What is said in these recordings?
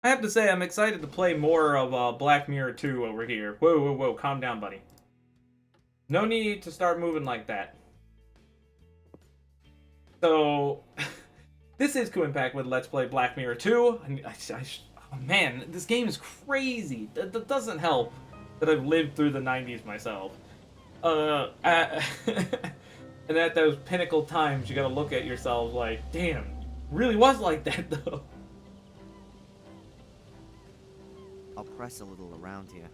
I have to say, I'm excited to play more of Black Mirror 2 over here. Whoa, whoa, whoa, calm down, buddy. No need to start moving like that. So, this is Kuuimpact with Let's Play Black Mirror 2. Oh man, this game is crazy. That doesn't help that I've lived through the 90s myself. And at those pinnacle times, you gotta look at yourself like, damn, really was like that though. I'll press a little around here.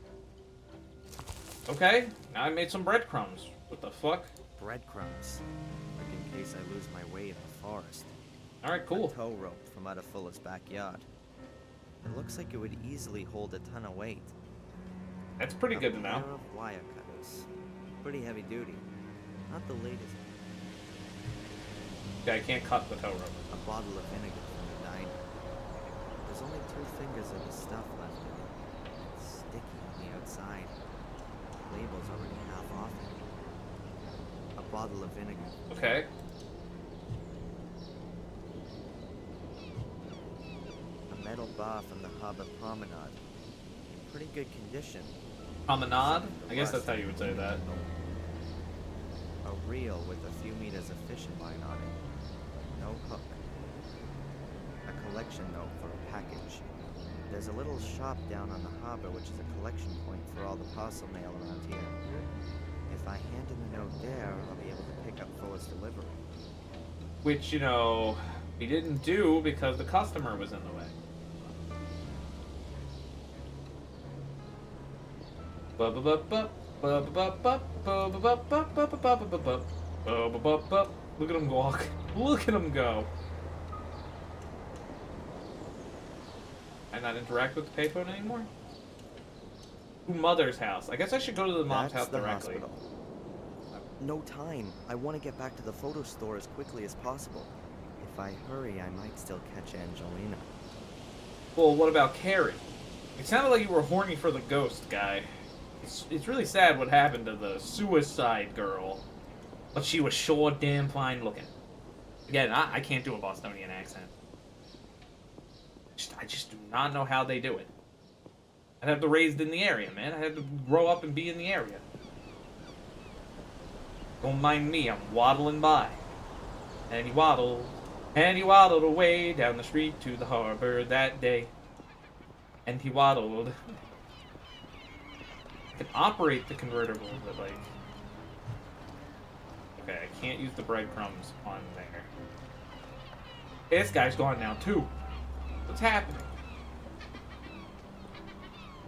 Okay, now I made some breadcrumbs. What the fuck? Breadcrumbs. Like in case I lose my way in the forest. Alright, cool. A tow rope from out of Fulla's backyard. It looks like it would easily hold a ton of weight. That's pretty good to know. A pair of wire cutters. Pretty heavy duty. Not the latest. Yeah, I can't cut the tow rope. A bottle of vinegar from the diner. There's only 2 fingers of the stuff left in it. It's sticky on the outside. The label's already half off it. A bottle of vinegar. Okay. A metal bar from the harbor promenade. In pretty good condition. Promenade? I guess that's how you would say that. A reel with a few meters of fishing line on it. No hook. A collection note for a package. There's a little shop down on the harbor which is a collection point for all the parcel mail around here. If I hand in the note there, I'll be able to pick up Fulla's delivery. Which, you know, we didn't do because the customer was in the way. Look at him walk. Look at him go. I not interact with the payphone anymore? To mother's house. I guess I should go to the mom's house directly. Hospital. No time. I want to get back to the photo store as quickly as possible. If I hurry, I might still catch Angelina. Well, what about Carrie? It sounded like you were horny for the ghost guy. It's really sad what happened to the suicide girl. But she was sure damn fine looking. Again, I can't do a Bostonian accent. I just do not know how they do it. I'd have to raised in the area, man. I had to grow up and be in the area. Don't mind me, I'm waddling by. And he waddled away down the street to the harbor that day. And he waddled. I can operate the convertible, but like... Okay, I can't use the breadcrumbs on there. Hey, this guy's gone now, too. What's happening?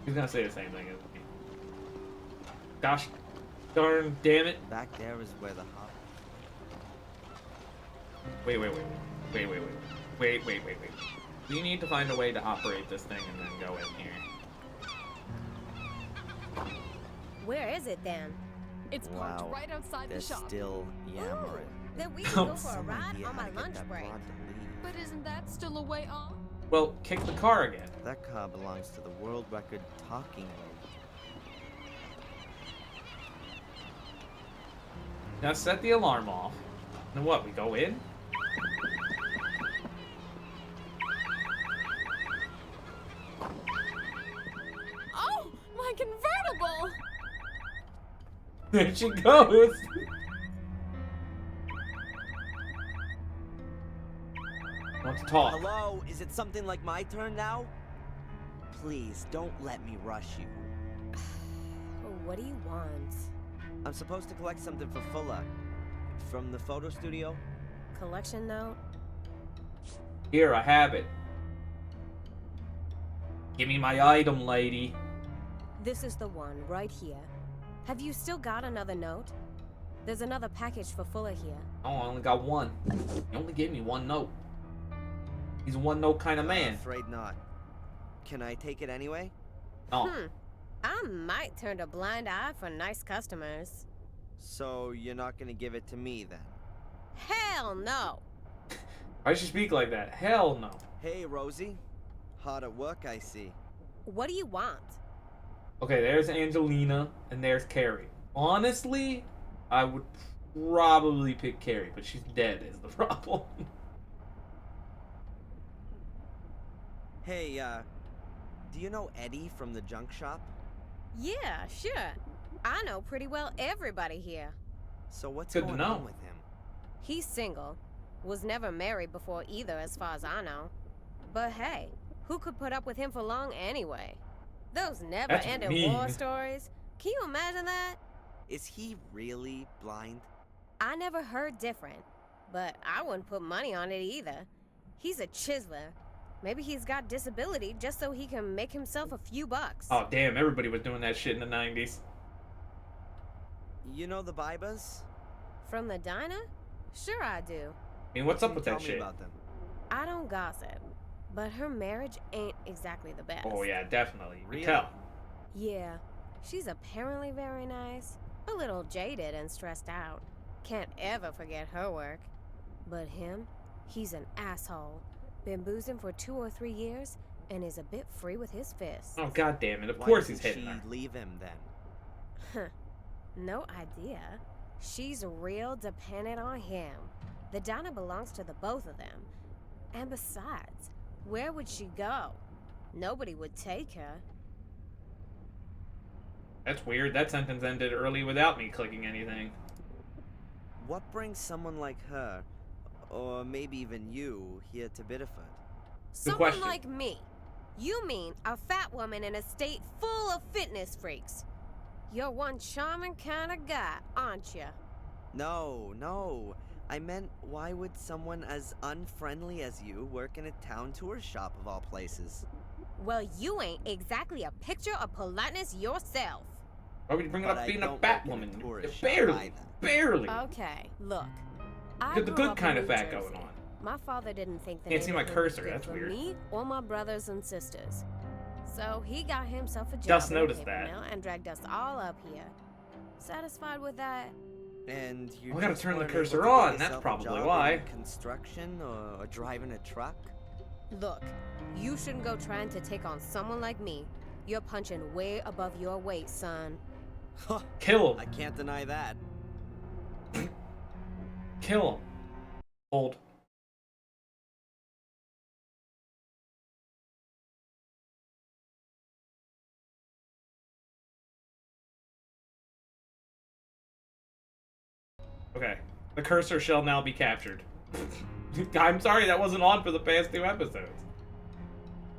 He's gonna say the same thing as me. Gosh darn damn it. Back there is where the hop. Wait. We need to find a way to operate this thing and then go in here. Where is it then? It's parked right outside They're the shop. still yammering. Then we can go for a Some ride idea on how my to get lunch that break. broad to leave. But isn't that still a way off? Well, kick the car again. That car belongs to the world record talking lady. Now set the alarm off. Then what, we go in? Oh, my convertible! There she goes! Want to talk. Hello, is it something like my turn now? Please, don't let me rush you. What do you want? I'm supposed to collect something for Fulla. From the photo studio? Collection note? Here, I have it. Give me my item, lady. This is the one, right here. Have you still got another note? There's another package for Fuller here. Oh, I only got one. He only gave me one note. He's a one-note kind of man. Afraid not. Can I take it anyway? Oh. I might turn a blind eye for nice customers. So you're not gonna give it to me then? Hell no! Why does she speak like that? Hell no. Hey, Rosie. Hard at work, I see. What do you want? Okay, there's Angelina, and there's Carrie. Honestly, I would probably pick Carrie, but she's dead is the problem. Hey, Do you know Eddie from the junk shop? Yeah, sure. I know pretty well everybody here. So what's Good to going know. on with him? He's single. Was never married before either, as far as I know. But hey, who could put up with him for long anyway? Those never-ending mean. war stories. Can you imagine that? Is he really blind? I never heard different, but I wouldn't put money on it either. He's a chiseler. Maybe he's got disability just so he can make himself a few bucks. Oh, damn, everybody was doing that shit in the 90s. You know the Bibas? From the diner? Sure I do. I mean, what's up with Tell that me shit? about them. I don't gossip, but her marriage ain't exactly the best. Oh, yeah, definitely. You can Really? tell. Yeah, she's apparently very nice. A little jaded and stressed out. Can't ever forget her work. But him? He's an asshole. Been boozing for 2 or 3 years and is a bit free with his fists. Oh, god damn it. Of Why course he's didn't hitting her. she leave him then? Huh. No idea. She's real dependent on him. The diner belongs to the both of them. And besides, where would she go? Nobody would take her. That's weird. That sentence ended early without me clicking anything. What brings someone like her, or maybe even you, here to Biddeford? Someone question. like me. You mean a fat woman in a state full of fitness freaks. You're one charming kind of guy, aren't you? No. I meant, why would someone as unfriendly as you work in a town tour shop of all places? Well, you ain't exactly a picture of politeness yourself. Why would you bring it But up I being a don't fat work in a woman? tourist shop Barely. either. Barely. Okay, look. I Got the grew good up kind in of New fat going Jersey. on. My father didn't think the Can't see my neighborhood was cursor, good that's for weird. me or my brothers and sisters. So he got himself a job Just in a noticed paper that. mill and dragged us all up here. Satisfied with that? And you I gotta just turn the weren't able cursor to get on, that's yourself a probably job why. in construction or driving a truck? Look, you shouldn't go trying to take on someone like me. You're punching way above your weight, son. Kill him. I can't deny that. Kill him. Hold. Okay. The cursor shall now be captured. I'm sorry that wasn't on for the past 2 episodes.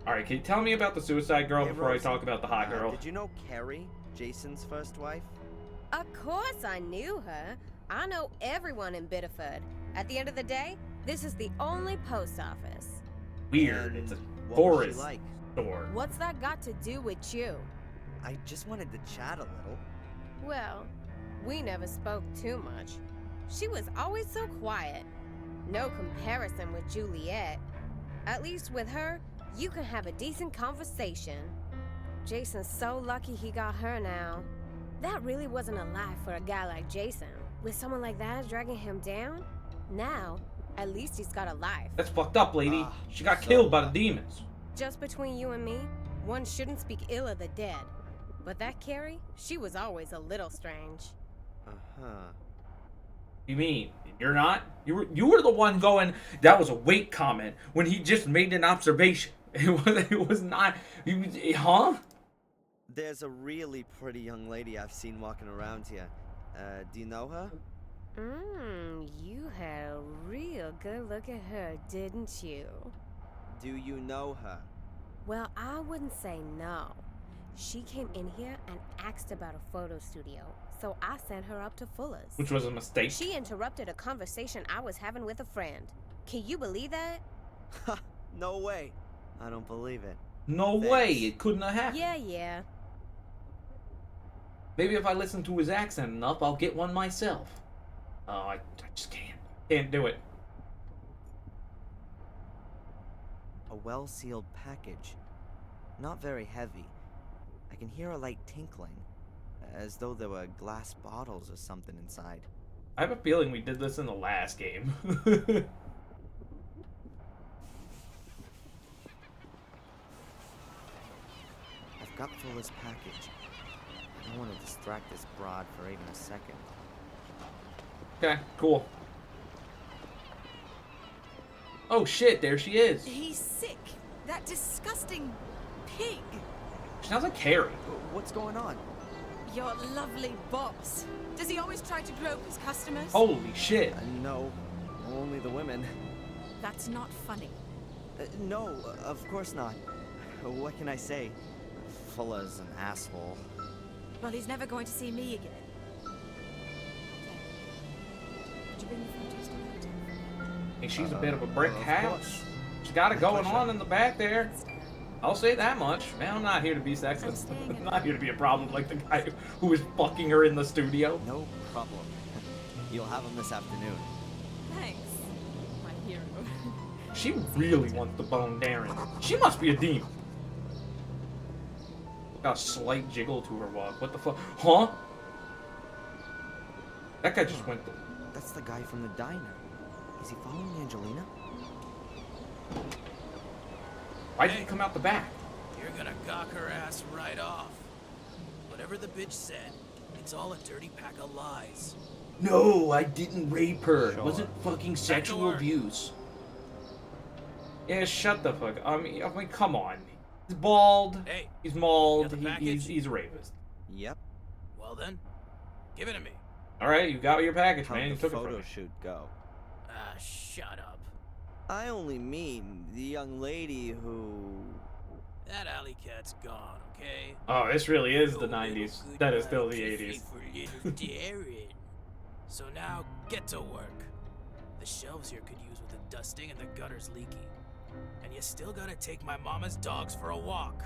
Alright, can you tell me about the suicide girl Hey, before Rosie, I talk about the hot girl? Did you know Carrie, Jason's first wife? Of course I knew her. I know everyone in Biddeford. At the end of the day, this is the only post office. Weird. And It's a what was she forest like? store. What's that got to do with you? I just wanted to chat a little. Well, we never spoke too much. She was always so quiet. No comparison with Juliet. At least with her, you can have a decent conversation. Jason's so lucky he got her now. That really wasn't a life for a guy like Jason. With someone like that dragging him down, now, at least he's got a life. That's fucked up, lady. Ah, She got so killed by the what? demons. Just between you and me, one shouldn't speak ill of the dead. But that Carrie, she was always a little strange. Uh-huh. You mean you're not? You were the one going. That was a weight comment when he just made an observation. It was not. Huh? There's a really pretty young lady I've seen walking around here. Do you know her? You had a real good look at her, didn't you? Do you know her? Well, I wouldn't say no. She came in here and asked about a photo studio, so I sent her up to Fuller's. Which was a mistake. She interrupted a conversation I was having with a friend. Can you believe that? Ha! No way. I don't believe it. No Thanks. way. It couldn't have happened. Yeah. Maybe if I listen to his accent enough, I'll get one myself. Oh, I just can't. Can't do it. A well-sealed package. Not very heavy. I can hear a light tinkling, as though there were glass bottles or something inside. I have a feeling we did this in the last game. I've got Fuller's package. I don't want to distract this broad for even a second. Okay, cool. Oh shit, there she is. He's sick. That disgusting pig! She sounds like Carrie. What's going on? Your lovely boss. Does he always try to grope his customers? Holy shit. No, only the women. That's not funny. No, of course not. What can I say? Fuller's an asshole. Well, he's never going to see me again. Did you bring the photos tonight? Hey, she's a bit of a brick Of house. course. She's got it going Pleasure. on in the back there. Stay. I'll say that much. Man, I'm not here to be I'm sexist. staying I'm in- not here to be a problem like the guy who was fucking her in the studio. No problem. You'll have him this afternoon. Thanks, my hero. She really wants to bone Darren. She must be a demon. Got a slight jiggle to her walk. What the fuck? Huh? That guy just went. That's the guy from the diner. Is he following Angelina? Why did he come out the back? You're gonna gawk her ass right off. Whatever the bitch said, it's all a dirty pack of lies. No, I didn't rape her. It Sure. wasn't fucking sexual work. abuse. Yeah, shut the fuck. I mean, come on. He's bald. Hey, He's mauled. you got the He's package? a rapist. Yep. well then, give it to me. All right, you got your package, man. How'd You the took it from photo me. shoot go? Ah, shut up. I only mean the young lady who... That alley cat's gone, okay? Oh, this really is Go the little 90s. goodbye That is still the kissy 80s. For little Darren. So now, get to work. The shelves here could use with a dusting and the gutter's leaky. And you still gotta take my mama's dogs for a walk.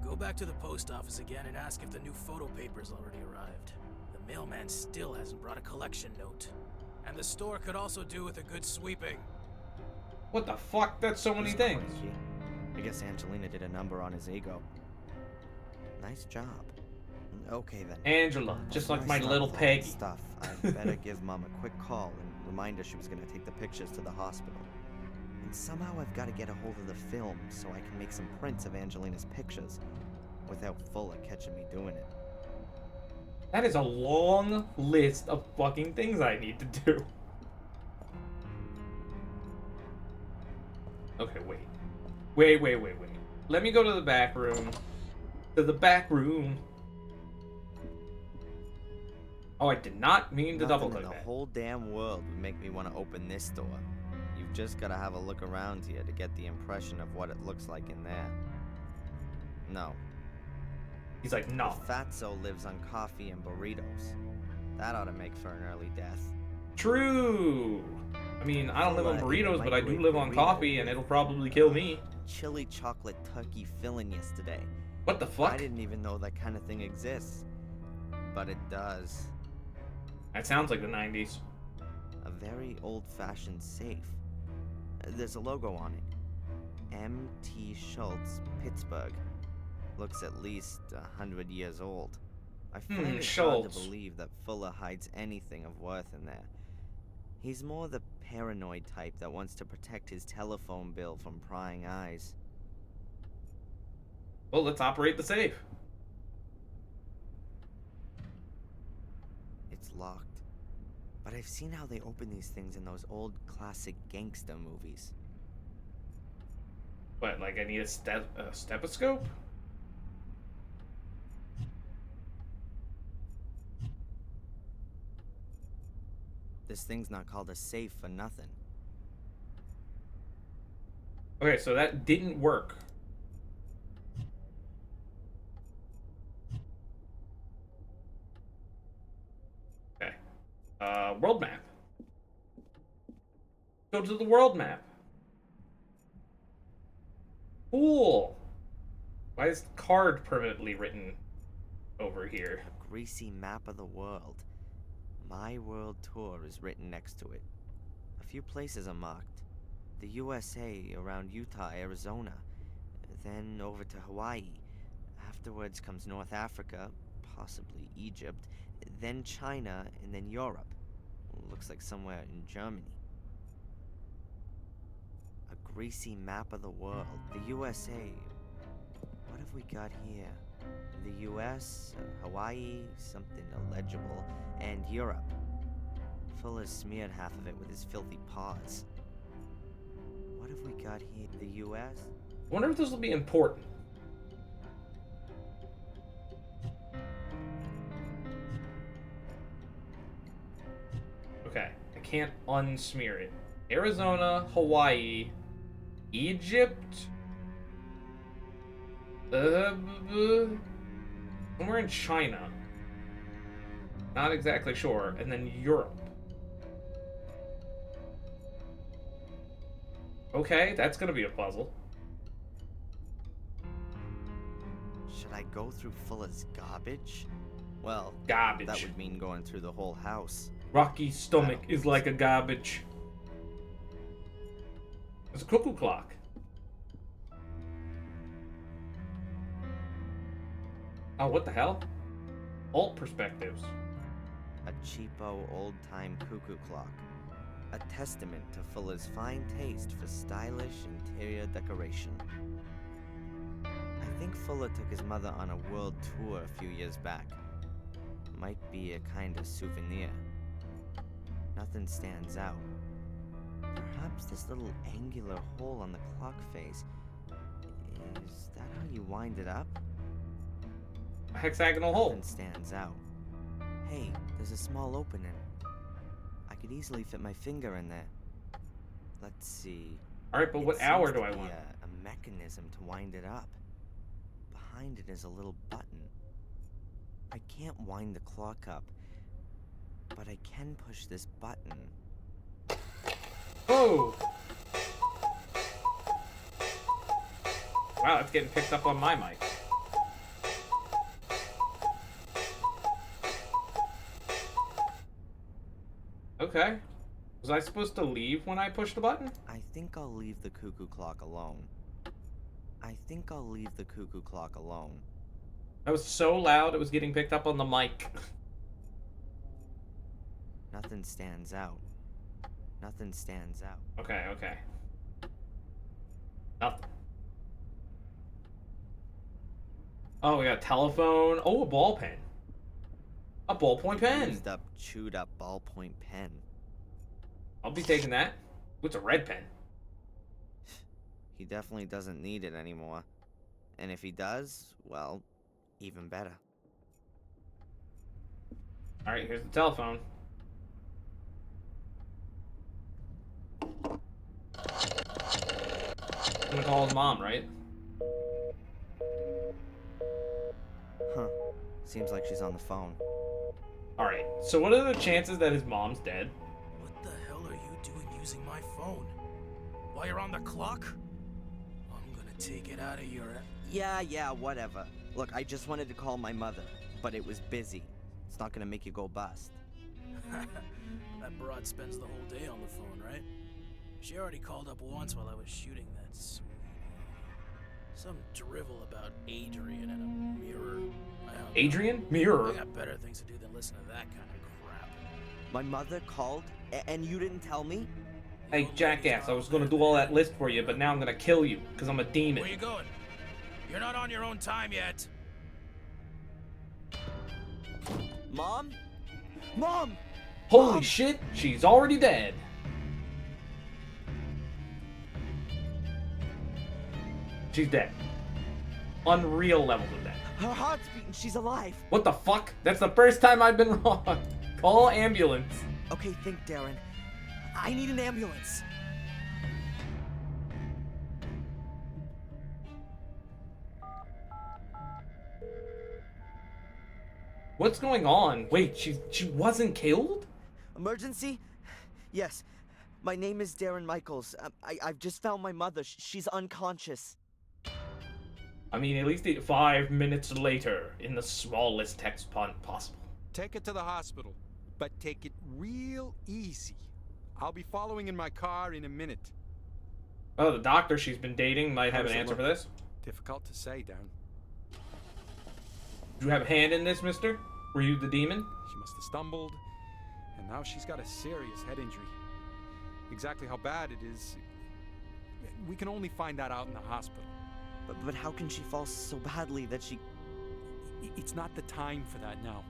Go back to the post office again and ask if the new photo paper's already arrived. The mailman still hasn't brought a collection note. And the store could also do with a good sweeping. What the fuck? That's so many He's things. crazy. I guess Angelina did a number on his ego. Nice job. Okay then. Angela, just like my Before I little start all that Peggy. Stuff. I better give Mom a quick call and remind her she was gonna take the pictures to the hospital. And somehow I've got to get a hold of the film so I can make some prints of Angelina's pictures without Fuller catching me doing it. That is a long list of fucking things I need to do. Okay, wait. Wait. Let me go to the back room. To the back room. Oh, I did not mean to double Nothing click in the that. whole damn world would make me want to open this door. You've just got to have a look around here to get the impression of what it looks like in there. No. He's like, no. Fatso lives on coffee and burritos. That ought to make for an early death. True. I mean, I don't live on Fuller ate a burritos, but I do microwave live on burrito coffee, and with it'll probably kill me. Chili chocolate turkey filling yesterday. What the I fuck? didn't even know that kind of thing exists. But it does. That sounds like the 90s. A very old-fashioned safe. There's a logo on it. M.T. Schultz, Pittsburgh. Looks at least 100 years old. I find it hard to Schultz. believe that Fuller hides anything of worth in there. He's more the paranoid type that wants to protect his telephone bill from prying eyes. Well, let's operate the safe. It's locked. But I've seen how they open these things in those old classic gangster movies. What, like I need a stethoscope? This thing's not called a safe for nothing. Okay, so that didn't work. Okay. World map. Go to the world map. Cool. Why is card permanently written over here? A greasy map of the world. My World Tour is written next to it. A few places are marked. The USA, around Utah, Arizona. Then over to Hawaii. Afterwards comes North Africa, possibly Egypt. Then China, and then Europe. Looks like somewhere in Germany. A greasy map of the world. The USA. What have we got here? The US, Hawaii, something illegible, and Europe. Fuller smeared half of it with his filthy paws. What have we got here? The US? I wonder if this will be important. can't unsmear it. Arizona, Hawaii, Egypt, somewhere in China. Not exactly sure. And then Europe. Okay, that's gonna be a puzzle. Should I go through Fulla's garbage? Well, Garbage. that would mean going through the whole house. Rocky's stomach is like a garbage. It's a cuckoo clock. Oh, what the hell? Alt perspectives. A cheapo, old-time cuckoo clock. A testament to Fulla's fine taste for stylish interior decoration. I think Fulla took his mother on a world tour a few years back. Might be a kind of souvenir. Nothing stands out. Perhaps this little angular hole on the clock face. Is that how you wind it up? A hexagonal hole. Nothing stands out. Hey, there's a small opening. I could easily fit my finger in there. Let's see. Alright, but what hour do I want? A mechanism to wind it up. Behind it is a little button. I can't wind the clock up, but I can push this button. Oh! Wow, it's getting picked up on my mic. Okay. Was I supposed to leave when I pushed the button? I think I'll leave the cuckoo clock alone. That was so loud it was getting picked up on the mic. Nothing stands out. Okay, okay. Nothing. Oh, we got a telephone. Oh, a ball pen. A ballpoint pen. Used up, chewed up ballpoint pen. I'll be taking that. Ooh, it's a red pen. He definitely doesn't need it anymore. And if he does, well, even better. Alright, here's the telephone. I'm gonna call his mom, right? Huh. Seems like she's on the phone. Alright, so what are the chances that his mom's dead? What the hell are you doing using my phone? While you're on the clock? I'm gonna take it out of your... Yeah, whatever. Look, I just wanted to call my mother, but it was busy. It's not gonna make you go bust. That broad spends the whole day on the phone, right? She already called up once while I was shooting that sweet... Some drivel about Adrian and a mirror. Adrian? Mirror? I got better things to do than listen to that kind of crap. My mother called, and you didn't tell me? Hey, jackass, I was gonna do all that list for you, but now I'm gonna kill you, because I'm a demon. Where you going? You're not on your own time yet. Mom? Mom! Holy Mom! shit, she's already dead. She's dead. Unreal levels of death. Her heart's beating, she's alive! What the fuck? That's the first time I've been wrong. Call ambulance. Okay, think, Darren. I need an ambulance. What's going on? Wait, she wasn't killed? Emergency? Yes. My name is Darren Michaels. I've just found my mother. She's unconscious. I mean, at least 5 minutes later, in the smallest text possible. Take it to the hospital, but take it real easy. I'll be following in my car in a minute. Oh, the doctor she's been dating might have How an does it answer for look? this. Difficult to say, Darren. Do you have a hand in this, mister? Were you the demon? She must have stumbled, and now she's got a serious head injury. Exactly how bad it is, we can only find that out in the hospital. But how can she fall so badly that she... It's not the time for that now.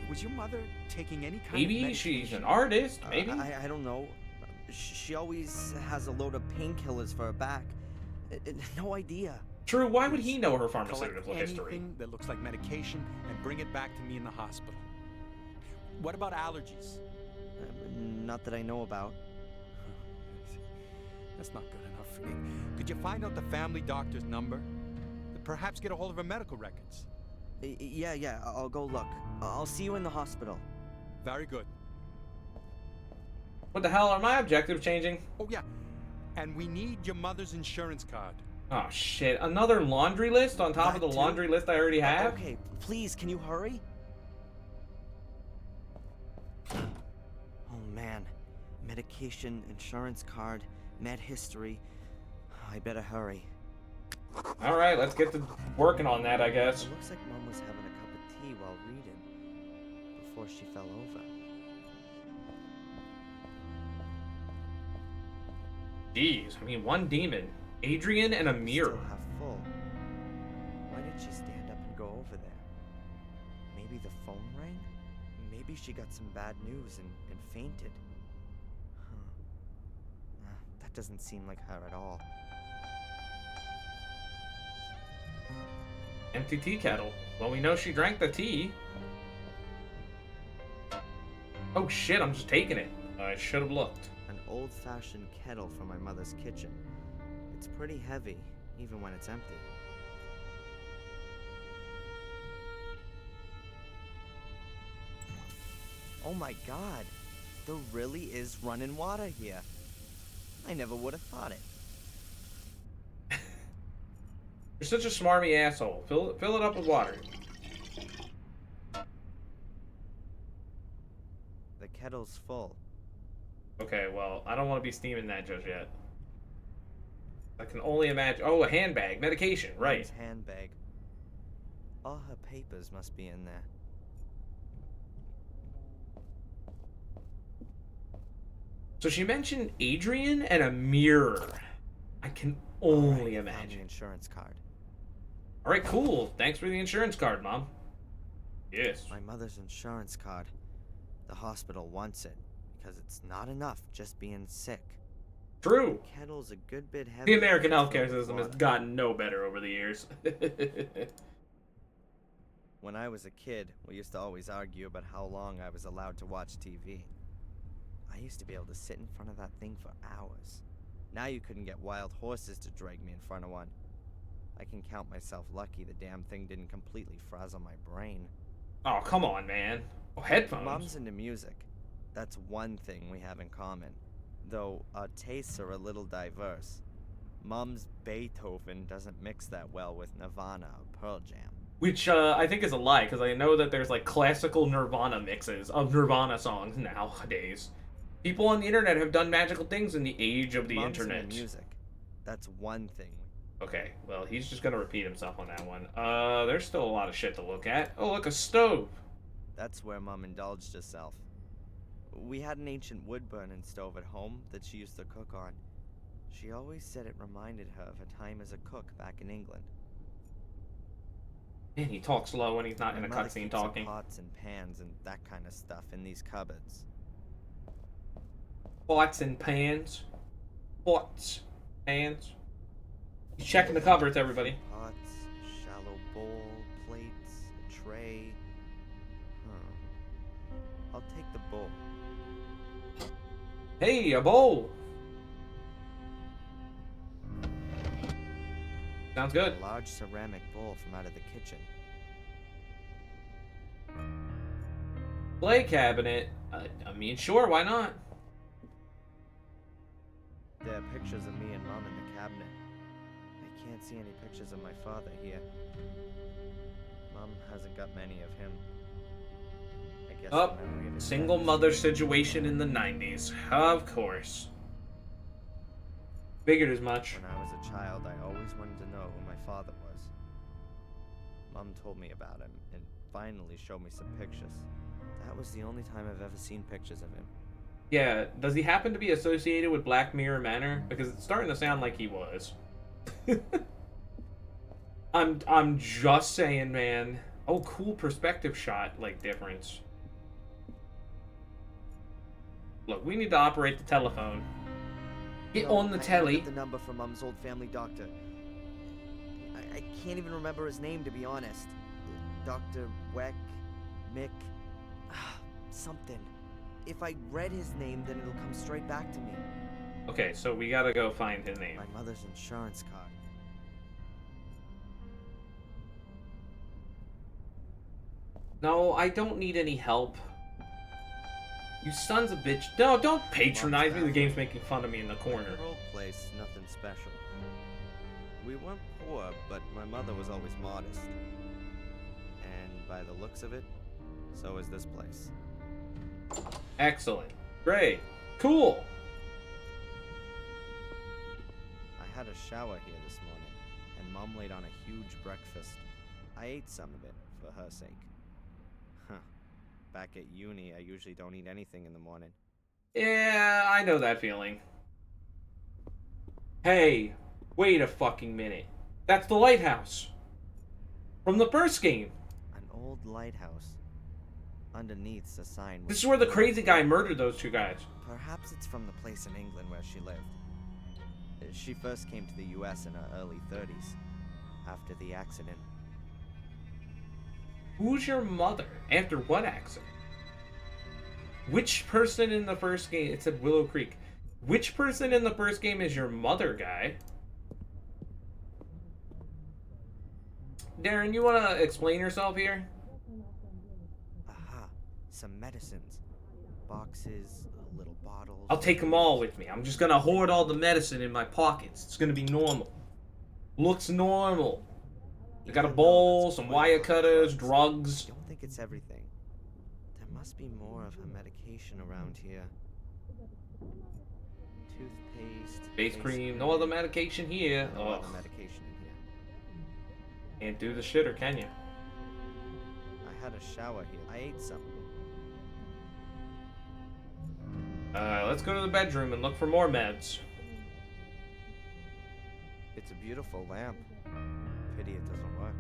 Was your mother taking any kind of Maybe medication? she's an artist, maybe? I don't know. She always has a load of painkillers for her back. No idea. True, why would he know her Collect pharmaceutical history? anything that looks like medication and bring it back to me in the hospital. What about allergies? Not that I know about. That's not good enough. Could you find out the family doctor's number? Perhaps get a hold of her medical records. Yeah, I'll go look. I'll see you in the hospital. Very good. What the hell? Are my objectives changing? Oh, yeah. And we need your mother's insurance card. Oh, shit. Another laundry list on top of the laundry list I already have? Okay, please, can you hurry? Oh, man. Medication, insurance card, med history. I better hurry. Alright, let's get to working on that, I guess. It looks like Mom was having a cup of tea while reading, before she fell over. Jeez, I mean, one demon. Adrian and a mirror. Still half full. Why did she stand up and go over there? Maybe the phone rang? Maybe she got some bad news and fainted. Huh. That doesn't seem like her at all. Empty tea kettle. Well, we know she drank the tea. Oh shit, I'm just taking it. I should have looked. An old-fashioned kettle from my mother's kitchen. It's pretty heavy, even when it's empty. Oh my god, there really is running water here. I never would have thought it. You're such a smarmy asshole. Fill it up with water. The kettle's full. Okay, well, I don't want to be steaming that just yet. I can only imagine. Oh, a handbag. Medication, right. Mom's handbag. All her papers must be in there. So she mentioned Adrian and a mirror. I can only Found the imagine. insurance card. Alright, cool. Thanks for the insurance card, Mom. Yes. My mother's insurance card. The hospital wants it, because it's not enough just being sick. True. The kettle's a good bit heavy. The American for healthcare filling system has water. gotten no better over the years. When I was a kid, we used to always argue about how long I was allowed to watch TV. I used to be able to sit in front of that thing for hours. Now you couldn't get wild horses to drag me in front of one. I can count myself lucky the damn thing didn't completely frazzle my brain. Oh, come on, man. Oh, headphones. Mom's into music. That's one thing we have in common. Though our tastes are a little diverse. Mom's Beethoven doesn't mix that well with Nirvana or Pearl Jam. Which I think is a lie, because I know that there's like classical Nirvana mixes of Nirvana songs nowadays. People on the internet have done magical things in the age of the Mom's internet. into music. That's one thing. Okay, well, he's just gonna repeat himself on that one. There's still a lot of shit to look at. Oh, look, a stove. That's where Mom indulged herself. We had an ancient wood-burning stove at home that she used to cook on. She always said it reminded her of her time as a cook back in England. Man, he talks slow when he's not in a My mother cutscene keeps her talking. pots and pans and that kind of stuff in these cupboards. Pots and pans. Pots. Pans. He's checking the cupboards, everybody. Pots, shallow bowl, plates, a tray. I'll take the bowl. Hey, a bowl. Sounds good. A large ceramic bowl from out of the kitchen. Play cabinet. I mean, sure, why not? There are pictures of me and Mom in the cabinet. I can't see any pictures of my father here. Mom hasn't got many of him. I guess Oh, the memory of his single death is mother here. situation in the 90s. Of course. Figured as much. When I was a child, I always wanted to know who my father was. Mom told me about him and finally showed me some pictures. That was the only time I've ever seen pictures of him. Yeah, does he happen to be associated with Black Mirror Manor? Because it's starting to sound like he was. I'm just saying, man. Oh, cool perspective shot, like, difference. Look, we need to operate the telephone. Get No, on the I only telly. got the number from Mom's old family doctor. I can't even remember his name, to be honest. Dr. Weck, Mick, something. if I read his name, then it'll come straight back to me. Okay, so we gotta go find his name. My mother's insurance card. No, I don't need any help. You sons of bitch. No, don't patronize me. The game's making fun of me in the corner. Old place, nothing special. We weren't poor, but my mother was always modest. And by the looks of it, so is this place. Excellent. Great. Cool. I had a shower here this morning, and Mom laid on a huge breakfast. I ate some of it, for her sake. Huh. Back at uni, I usually don't eat anything in the morning. Yeah, I know that feeling. Hey, wait a fucking minute. That's the lighthouse. From the first game. An old lighthouse. Underneath's a sign. This is where the crazy guy murdered those two guys. Perhaps it's from the place in England where she lived. She first came to the US in her early 30s, after the accident. Who's your mother? After what accident? Which person in the first game? It said Willow Creek. Which person in the first game is your mother, guy? Darren, you want to explain yourself here? Aha, some medicines. Boxes, little bottles. I'll take them all with me. I'm just gonna hoard all the medicine in my pockets. It's gonna be normal. Looks normal. I got a bowl, some wire cutters, drugs. I don't think it's everything. There must be more of her medication around here. Toothpaste. Face cream, no other medication here. No Oh, other medication in here. can't do the shitter, can you? I had a shower here. I ate some. Let's go to the bedroom and look for more meds. It's a beautiful lamp. Pity it doesn't work.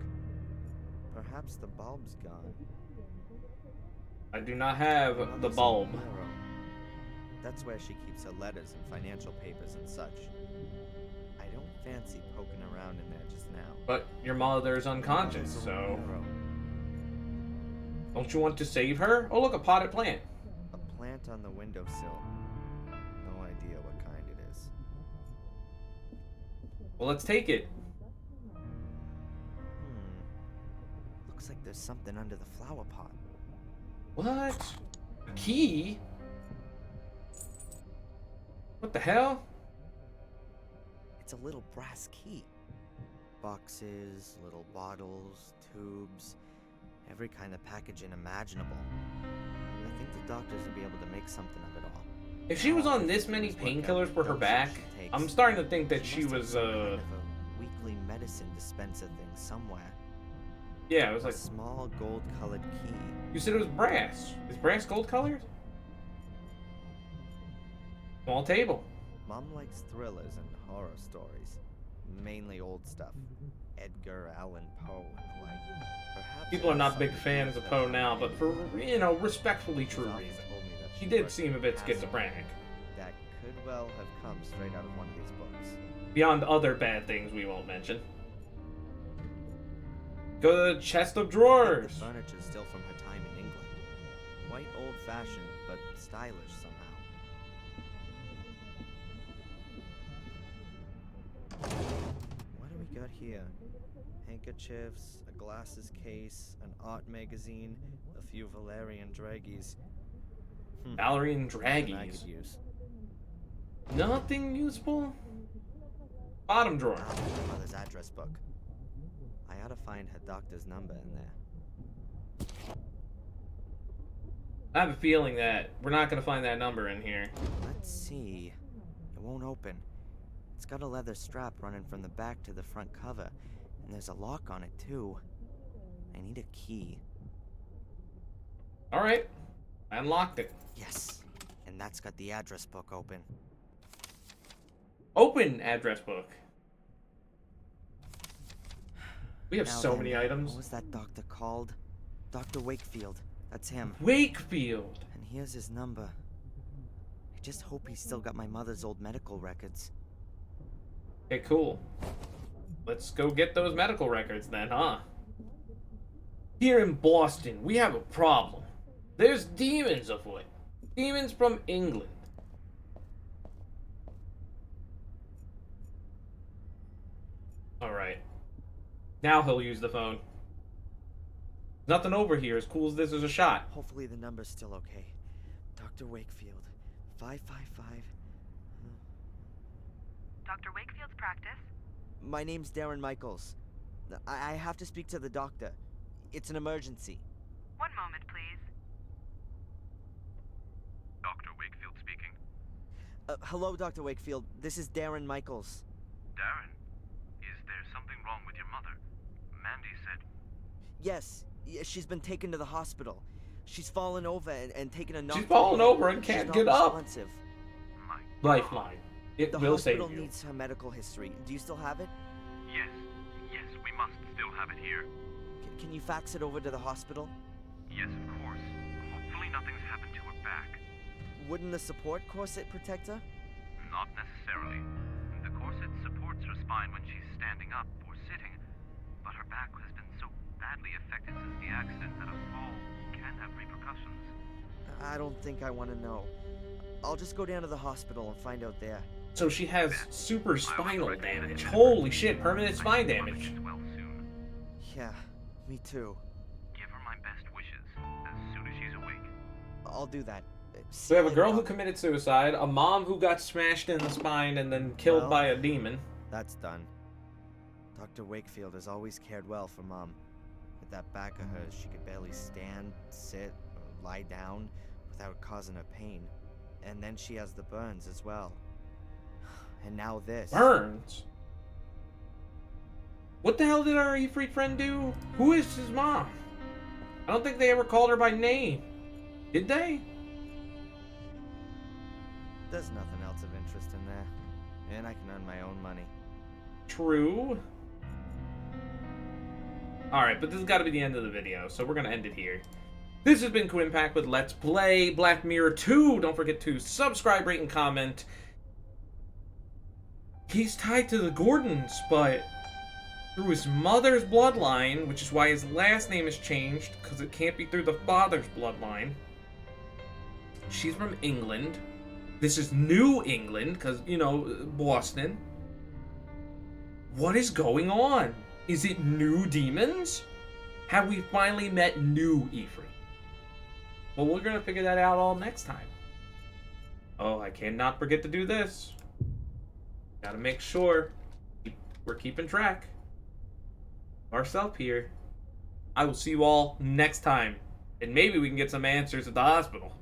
Perhaps the bulb's gone. I do not have the Mother's bulb. bureau. That's where she keeps her letters and financial papers and such. I don't fancy poking around in there just now. But your mother is unconscious, Mother's so bureau. don't you want to save her? Oh, look, a potted plant. A plant on the windowsill. No idea what kind it is. Well, let's take it. Looks like there's something under the flower pot. What? A key? What the hell? It's a little brass key. Boxes, little bottles, tubes, every kind of packaging imaginable. I think the doctors will be able to make something of it all. If she was on this many painkillers for her back, I'm starting to think that she must have was, some kind of a weekly medicine dispenser thing somewhere. yeah, it was A like, small gold-colored key. you said it was brass. Is brass gold colored? Small table. Mom likes thrillers and horror stories, mainly old stuff. Edgar Allan Poe and the like. Perhaps People are it not has big something to do fans with of that Poe kind now, of but thing. for, you know, respectfully She's true often reasons. told me that She she did worked seem a with bit acid schizophrenic. That could well have come straight out of one of these books. Beyond other bad things we won't mention. Go to the chest of drawers. The furniture's still from her time in England. Quite old-fashioned, but stylish somehow. What do we got here? Handkerchiefs, a glasses case, an art magazine, a few Valerian draggies. Valerian Something I draggies. could use. Nothing useful? Bottom drawer. Ah, my mother's address book. I ought to find her doctor's number in there. I have a feeling that we're not going to find that number in here. Let's see. It won't open. It's got a leather strap running from the back to the front cover, and there's a lock on it too. I need a key. Alright. I unlocked it. Yes, and that's got the address book open. Open address book. We have Now so then, many items. What was that doctor called? Dr. Wakefield. That's him. Wakefield. And here's his number. I just hope he's still got my mother's old medical records. Okay, cool. Let's go get those medical records then, huh? Here in Boston, we have a problem. There's demons afoot. Demons from England. Alright. Now he'll use the phone. Nothing over here as cool as this is a shot. Hopefully the number's still okay. Dr. Wakefield, 555. Dr. Wakefield's practice? My name's Darren Michaels. I have to speak to the doctor. It's an emergency. One moment, please. Dr. Wakefield speaking. Hello, Dr. Wakefield. This is Darren Michaels. Darren, is there something wrong with your mother? Mandy said... Yes, she's been taken to the hospital. She's fallen over and taken a knock. She's fallen over and can't get up. Responsive. My Lifeline. It The will save hospital you. needs her medical history. Do you still have it? Yes, we must still have it here. Can you fax it over to the hospital? Yes, of course. Hopefully nothing's happened to her back. Wouldn't the support corset protect her? Not necessarily. The corset supports her spine when she's standing up or sitting, but her back has been so badly affected since the accident that a fall can have repercussions. I don't think I want to know. I'll just go down to the hospital and find out there. So she has super spinal damage. Holy shit, permanent spine damage. Get well soon. Yeah, me too. Give her my best wishes as soon as she's awake. I'll do that. We have a girl who committed suicide, a mom who got smashed in the spine and then killed Well, by a demon. That's done. Dr. Wakefield has always cared well for Mom. With that back of hers, she could barely stand, sit, or lie down without causing her pain. And then she has the burns as well. And now this. Burns? What the hell did our Ifrit friend do? Who is his mom? I don't think they ever called her by name. Did they? There's nothing else of interest in there. And I can earn my own money. True. Alright, but this has got to be the end of the video, so we're going to end it here. This has been Kuuimpact with Let's Play Black Mirror 2. Don't forget to subscribe, rate, and comment. He's tied to the Gordons, but through his mother's bloodline, which is why his last name is changed, because it can't be through the father's bloodline. She's from England. This is New England, because, you know, Boston. What is going on? Is it new demons? Have we finally met new Ifrit? Well, we're going to figure that out all next time. Oh, I cannot forget to do this. Gotta make sure we're keeping track of ourselves here. I will see you all next time. And maybe we can get some answers at the hospital.